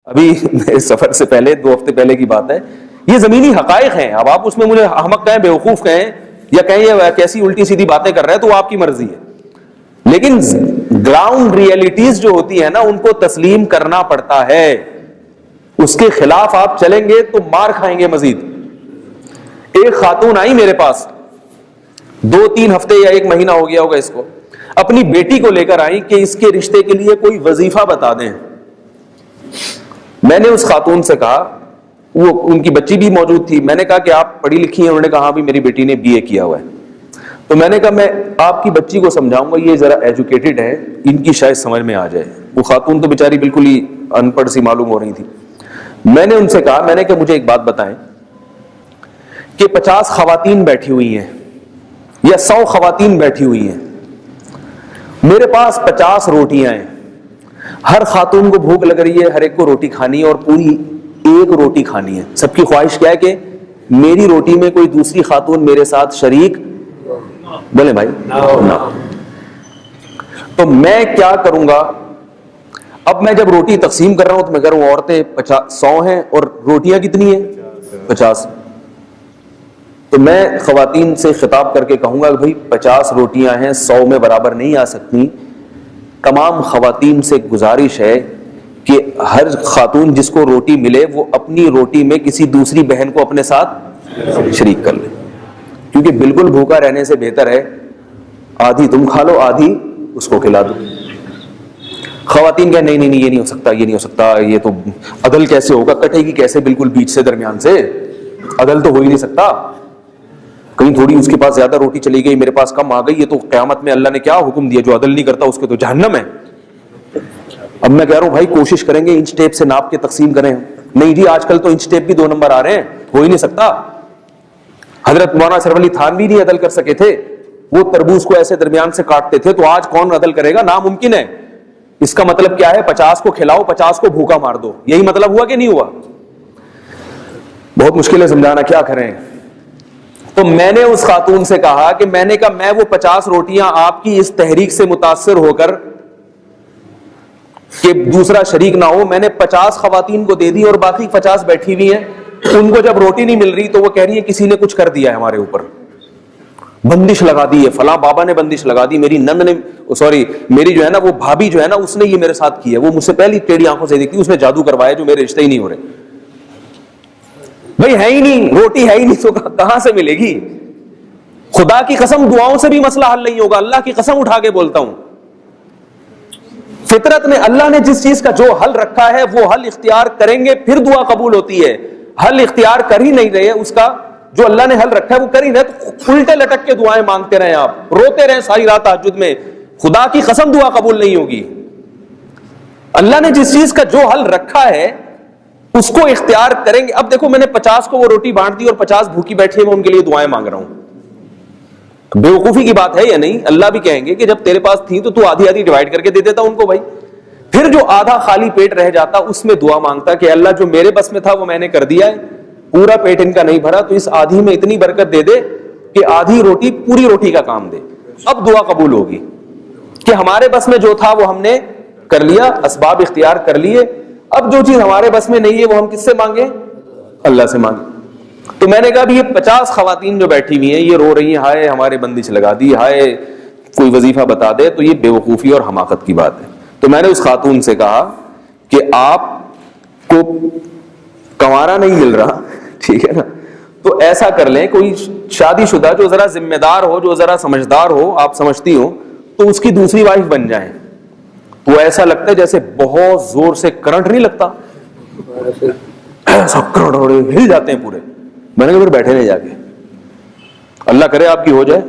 ابھی میرے سفر سے پہلے 2 ہفتے پہلے کی بات ہے. یہ زمینی حقائق ہیں. اب آپ اس میں مجھے احمق کہیں, بیوقوف کہیں, یا کہیں یہ کیسی الٹی سیدھی باتیں کر رہے ہیں, تو وہ آپ کی مرضی ہے. لیکن گراؤنڈ ریئلٹیز جو ہوتی ہیں نا, ان کو تسلیم کرنا پڑتا ہے. اس کے خلاف آپ چلیں گے تو مار کھائیں گے مزید. ایک خاتون آئی میرے پاس 2-3 ہفتے یا 1 مہینہ ہو گیا ہوگا اس کو, اپنی بیٹی کو لے کر آئی کہ اس کے رشتے کے لیے کوئی وظیفہ بتا دیں. میں نے اس خاتون سے کہا, وہ ان کی بچی بھی موجود تھی, میں نے کہا کہ آپ پڑھی لکھی ہیں؟ انہوں نے کہا ہاں بھی میری بیٹی نے BA کیا ہوا ہے. تو میں نے کہا میں آپ کی بچی کو سمجھاؤں گا, یہ ذرا ایجوکیٹڈ ہے, ان کی شاید سمجھ میں آ جائے. وہ خاتون تو بیچاری بالکل ہی ان پڑھ سی معلوم ہو رہی تھی. میں نے ان سے کہا, میں نے کہا مجھے ایک بات بتائیں کہ 50 خواتین بیٹھی ہوئی ہیں یا 100 خواتین بیٹھی ہوئی ہیں, میرے پاس 50 روٹیاں ہیں, ہر خاتون کو بھوک لگ رہی ہے, ہر ایک کو روٹی کھانی ہے اور پوری 1 روٹی کھانی ہے. سب کی خواہش کیا ہے کہ میری روٹی میں کوئی دوسری خاتون میرے ساتھ شریک بولیں بھائی نہ. تو میں کیا کروں گا؟ اب میں جب روٹی تقسیم کر رہا ہوں تو میں کہہ رہا ہوں عورتیں 100 ہیں اور روٹیاں کتنی ہیں 50. تو میں خواتین سے خطاب کر کے کہوں گا کہ بھائی 50 روٹیاں ہیں, 100 میں برابر نہیں آ سکتی. تمام خواتین سے گزارش ہے کہ ہر خاتون جس کو روٹی ملے وہ اپنی روٹی میں کسی دوسری بہن کو اپنے ساتھ شریک کر لے, کیونکہ بالکل بھوکا رہنے سے بہتر ہے آدھی تم کھا لو آدھی اس کو کھلا دو. خواتین کہ نہیں نہیں یہ نہیں ہو سکتا, یہ نہیں ہو سکتا, یہ تو عدل کیسے ہوگا, کٹے گی کیسے بالکل بیچ سے درمیان سے, عدل تو ہو ہی نہیں سکتا. کہیں تھوڑی اس کے پاس زیادہ روٹی چلی گئی, میرے پاس کم آ گئی, یہ تو قیامت میں اللہ نے کیا حکم دیا, جو عدل نہیں کرتا اس کے تو جہنم ہے. اب میں کہہ رہا ہوں بھائی کوشش کریں گے انچ ٹیپ سے ناپ کے تقسیم کریں. نہیں جی آج کل تو انچ ٹیپ بھی 2 نمبر آ رہے ہیں, ہو ہی نہیں سکتا. حضرت مولانا سرور علی تھانوی نہیں عدل کر سکے تھے, وہ تربوز کو ایسے درمیان سے کاٹتے تھے, تو آج کون عدل کرے گا؟ ناممکن ہے. اس کا مطلب کیا ہے؟ 50 کو کھلاؤ 50 کو بھوکا مار دو, یہی مطلب ہوا کہ نہیں ہوا؟ بہت مشکل ہے سمجھانا, کیا کریں. تو میں نے اس خاتون سے کہا کہ میں نے کہا میں وہ 50 روٹیاں آپ کی اس تحریک سے متاثر ہو کر کہ دوسرا شریک نہ ہو, میں نے 50 خواتین کو دے دی اور باقی 50 بیٹھی ہوئی ہیں. ان کو جب روٹی نہیں مل رہی تو وہ کہہ رہی ہے کسی نے کچھ کر دیا ہے ہمارے اوپر, بندش لگا دی ہے, فلاں بابا نے بندش لگا دی, میری نند نے, سوری میری جو ہے نا وہ بھابھی جو ہے نا اس نے یہ میرے ساتھ کی ہے, وہ مجھ سے پہلی ٹیڑھی آنکھوں سے دیکھتی, اس نے جادو کروایا جو میرے رشتے ہی نہیں ہو رہے. بھائی ہے ہی نہیں, روٹی ہے ہی نہیں تو کہاں سے ملے گی؟ خدا کی قسم دعاؤں سے بھی مسئلہ حل نہیں ہوگا, اللہ کی قسم اٹھا کے بولتا ہوں. فطرت میں اللہ نے جس چیز کا جو حل رکھا ہے وہ حل اختیار کریں گے پھر دعا قبول ہوتی ہے. حل اختیار کر ہی نہیں رہے, اس کا جو اللہ نے حل رکھا ہے وہ کر ہی رہے, تو الٹے لٹک کے دعائیں مانگتے رہیں, آپ روتے رہیں ساری رات تہجد میں, خدا کی قسم دعا قبول نہیں ہوگی. اللہ نے جس چیز کا جو حل رکھا ہے اس کو اختیار کریں گے. اب دیکھو میں نے 50 کو وہ روٹی بانٹ دی اور 50 بھوکی بیٹھی ہے, میں ان کے لیے دعائیں مانگ رہا ہوں. بیوقوفی کی بات ہے یا نہیں؟ اللہ بھی کہیں گے کہ جب تیرے پاس تھی تو آدھی آدھی ڈیوائڈ کر کے دے دیتا ان کو بھائی. پھر جو آدھا خالی پیٹ رہ جاتا اس میں دعا مانگتا کہ اللہ جو میرے بس میں تھا وہ میں نے کر دیا ہے, پورا پیٹ ان کا نہیں بھرا, تو اس آدھی میں اتنی برکت دے دے کہ آدھی روٹی پوری روٹی کا کام دے. اب دعا قبول ہوگی کہ ہمارے بس میں جو تھا وہ ہم نے کر لیا, اسباب اختیار کر لیے, اب جو چیز ہمارے بس میں نہیں ہے وہ ہم کس سے مانگیں؟ اللہ سے مانگیں. تو میں نے کہا بھی یہ 50 خواتین جو بیٹھی ہوئی ہیں یہ رو رہی ہیں, ہائے ہمارے بندش لگا دی, ہائے کوئی وظیفہ بتا دے, تو یہ بیوقوفی اور حماقت کی بات ہے. تو میں نے اس خاتون سے کہا کہ آپ کو کنوارا نہیں مل رہا, ٹھیک ہے نا, تو ایسا کر لیں کوئی شادی شدہ جو ذرا ذمہ دار ہو, جو ذرا سمجھدار ہو, آپ سمجھتی ہو, تو اس کی دوسری وائف بن جائیں. تو ایسا لگتا ہے جیسے بہت زور سے کرنٹ نہیں لگتا, ایسا کرنٹ ہل جاتے ہیں پورے. میں نے کہا پھر بیٹھے نہیں جا کے, اللہ کرے آپ کی ہو جائے,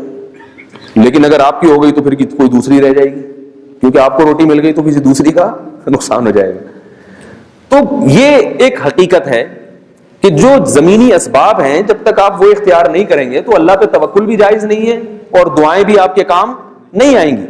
لیکن اگر آپ کی ہو گئی تو پھر کوئی دوسری رہ جائے گی, کیونکہ آپ کو روٹی مل گئی تو کسی دوسری کا نقصان ہو جائے گا. تو یہ ایک حقیقت ہے کہ جو زمینی اسباب ہیں جب تک آپ وہ اختیار نہیں کریں گے تو اللہ پہ توکل بھی جائز نہیں ہے اور دعائیں بھی آپ کے کام نہیں آئیں گی.